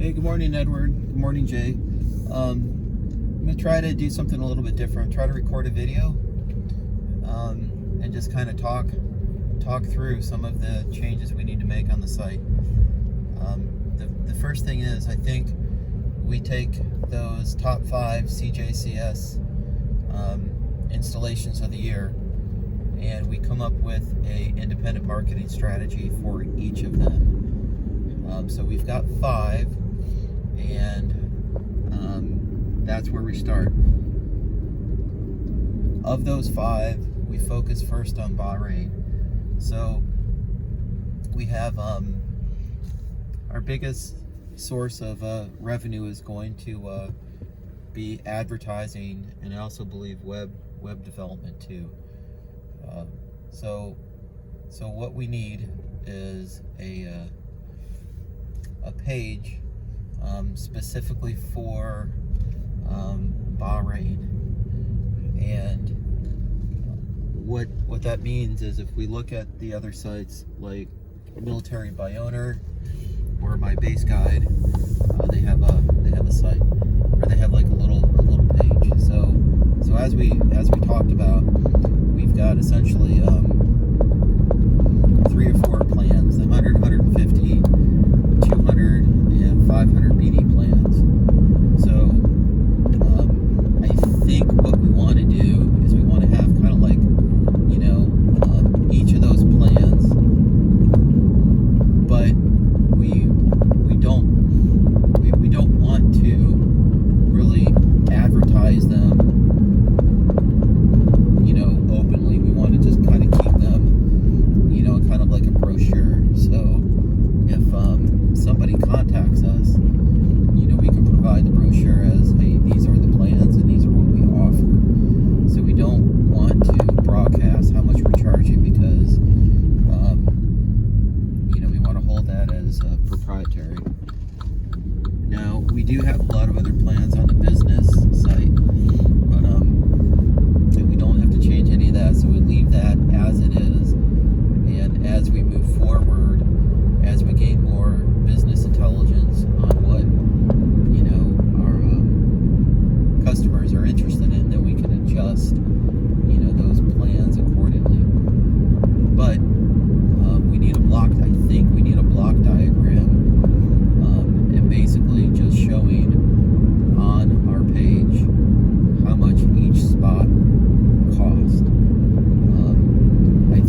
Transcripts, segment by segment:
Hey, good morning, Edward. Good morning, Jay. I'm going to try to do something a little bit different. Try to record a video and just kind of talk through some of the changes we need to make on the site. The first thing is, I think we take those top 5 CJCS installations of the year and we come up with a independent marketing strategy for each of them. So we've got 5, and that's where we start. Of those 5, we focus first on Bahrain. So we have our biggest source of revenue is going to be advertising, and I also believe web development too. So what we need is a page specifically for Bahrain, and what that means is, if we look at the other sites like Military by Owner or My Base Guide, they have a site, or they have like a little page. So as we talked about, we've got essentially 3 or 4 plans: the 100, 150, 200, and 500 BD plans. So I think what we want to do is we want to have kind of like, each of those plans, but we don't want to really advertise them, openly. We want to just kind of keep them, kind of like a brochure. So if somebody contacts us, we can provide the brochure as, hey, these are the plans and these are what we offer. So we don't want to broadcast how much we're charging, because we want to hold that as proprietary. Now, we do have a lot of other plans on the business site, but we don't have to change any of that, so we leave that as it is. And as we move forward, as we gain more business intelligence on what our customers are interested in, then we can adjust those plans accordingly. But we need a block diagram, and basically just showing on our page how much each spot cost. I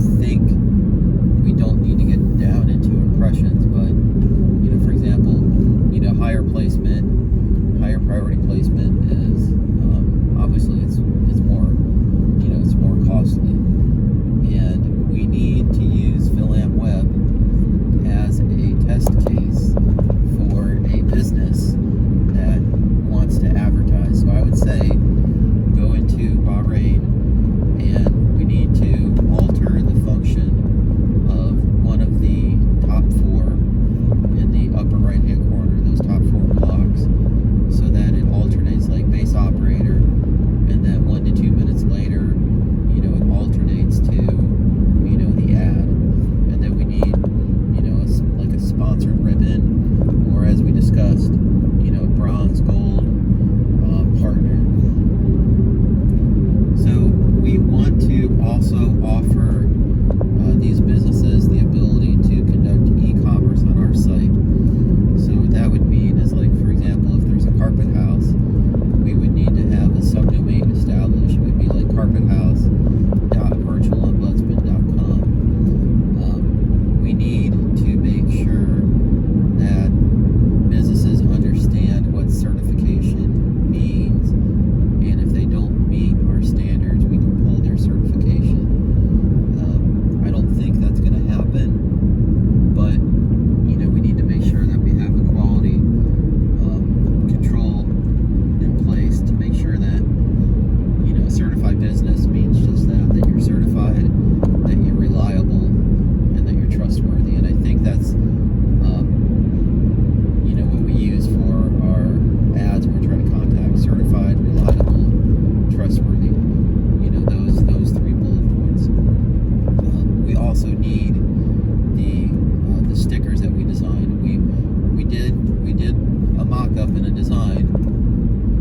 on a design,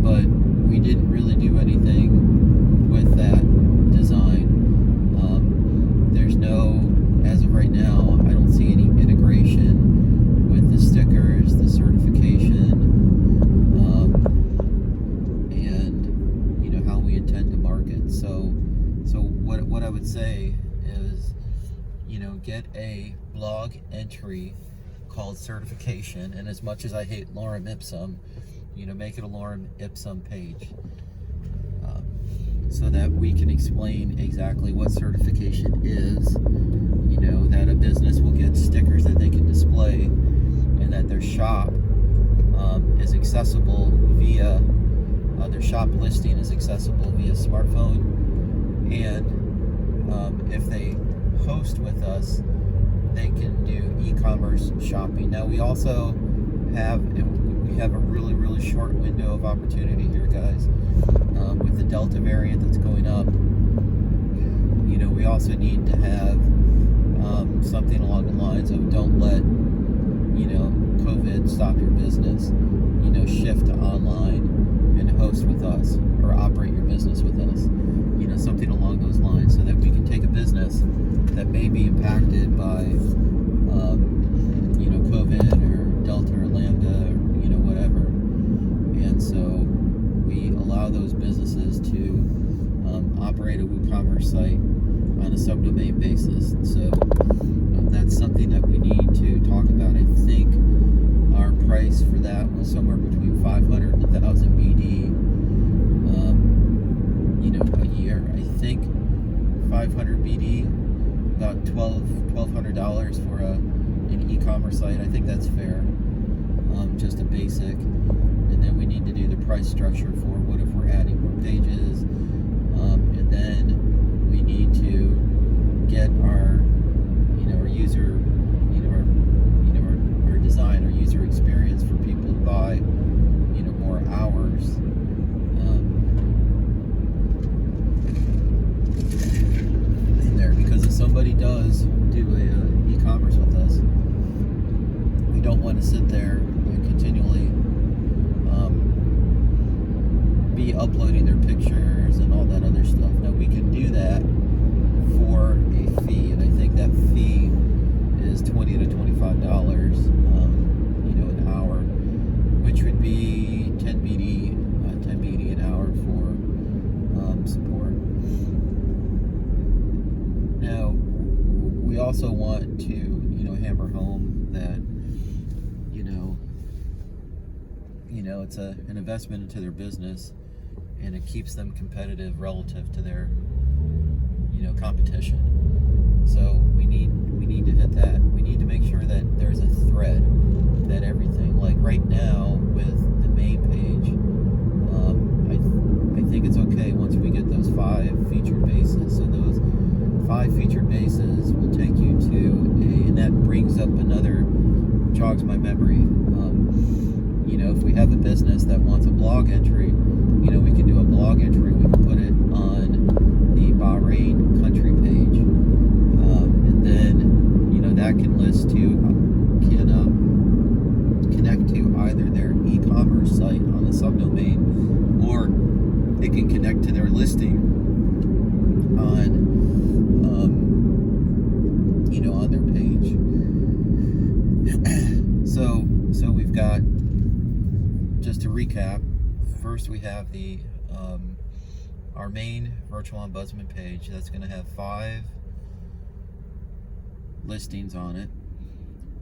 but we didn't really do anything with that design. There's no, as of right now, I don't see any integration with the stickers, the certification, and how we intend to market. So what I would say is, get a blog entry called certification, and as much as I hate lorem ipsum, make it a lorem ipsum page, so that we can explain exactly what certification is, that a business will get stickers that they can display, and that their shop is accessible via their shop listing is accessible via smartphone, and if they host with us, they can do e-commerce shopping. Now we also have a really, really short window of opportunity here, guys, with the Delta variant that's going up. We also need to have something along the lines of, don't let COVID stop your business. Shift to online and host with us, or operate your business with us. Something along those lines, so that we can take a business that may be impacted by COVID or Delta or Lambda, or whatever, and so we allow those businesses to operate a WooCommerce site on a subdomain basis. So that's something that we need to talk about. I think our price for that was somewhere between 500 and 1,000 BD a year. I think 500 BD, about $1,200 for an e-commerce site. I think that's fair. Just a basic, and then we need to do the price structure for what if we're adding more pages, and then we need to get our user, our design, our user experience for people to buy more hours. In there, because if somebody does do a e-commerce with us, we don't want to sit there and continually be uploading their pictures and all that other stuff. Now we can do that for a fee, and I think that fee is $20 to $25, an hour, which would be 10 BD an hour for support. Now we also want to hammer home that it's an investment into their business, and it keeps them competitive relative to their competition. So we need to hit that. We need to make sure that there's a thread, that everything, like right now with the main page, I think it's okay once we get those 5 featured bases. So those 5 featured bases will take you to and that brings up another, jogs my memory. If we have a business that wants a blog entry, we can do a blog entry. We can put it on the Bahrain country page, and then that can list to connect to either their e-commerce site on the subdomain, or it can connect to their listing on on their page. So we've got, just to recap, first we have the our main virtual ombudsman page that's going to have 5 listings on it,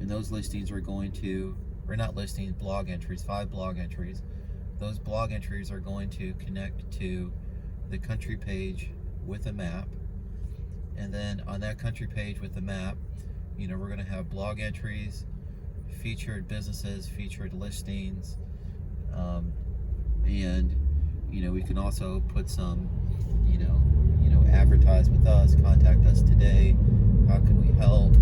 and those listings are going to, or not listings, blog entries, 5 blog entries. Those blog entries are going to connect to the country page with a map, and then on that country page with the map, we're going to have blog entries, featured businesses, featured listings, and we can also put some advertise with us, contact us today, how can we help,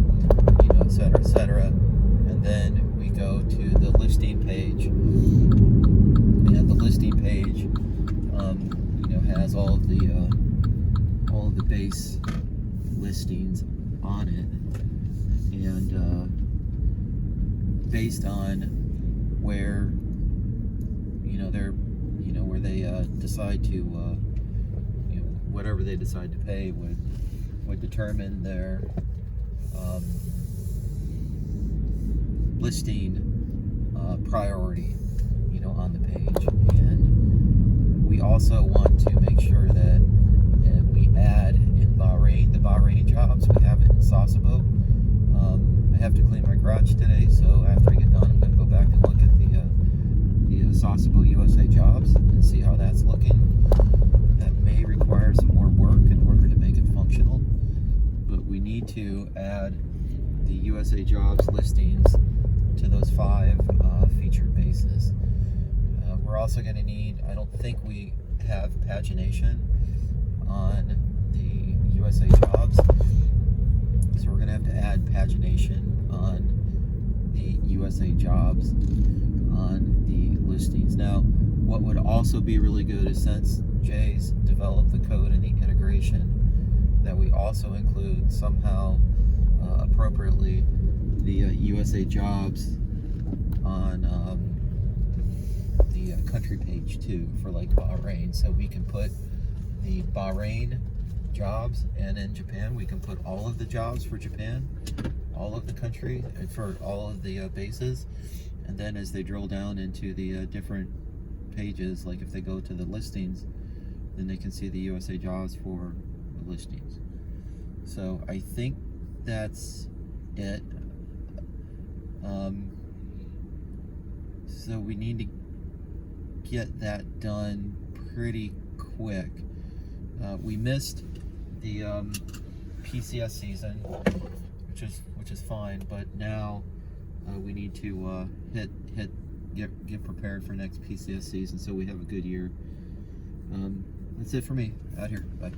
et cetera, and then we go to the listing page, and the listing page has all of the base listings on it, and based on where they're, where they decide to, whatever they decide to pay would determine their listing priority, on the page. And we also want to make sure that we add in Bahrain, the Bahrain jobs. We have it in Sasebo. I have to clean my garage today, so after I get done, I'm going to go back and look at the Sasebo USA jobs and see how that's looking. That may require some more work in order to make it functional, but we need to add the USA jobs listings to those 5 featured bases. We're also going to need, I don't think we have pagination on the USA jobs, so we're going to have to add pagination on the USA jobs on the listings. Now, what would also be really good is, since Jay's developed the code and the integration, that we also include somehow appropriately the USA jobs on the country page too, for like Bahrain, so we can put the Bahrain jobs, and in Japan we can put all of the jobs for Japan, all of the country, and for all of the bases. And then as they drill down into the different pages, like if they go to the listings, then they can see the USA jobs for the listings. So I think that's it. So we need to get that done pretty quick. We missed the PCS season, which is fine, but now we need to get prepared for next PCS season so we have a good year. That's it for me. Out here. Bye.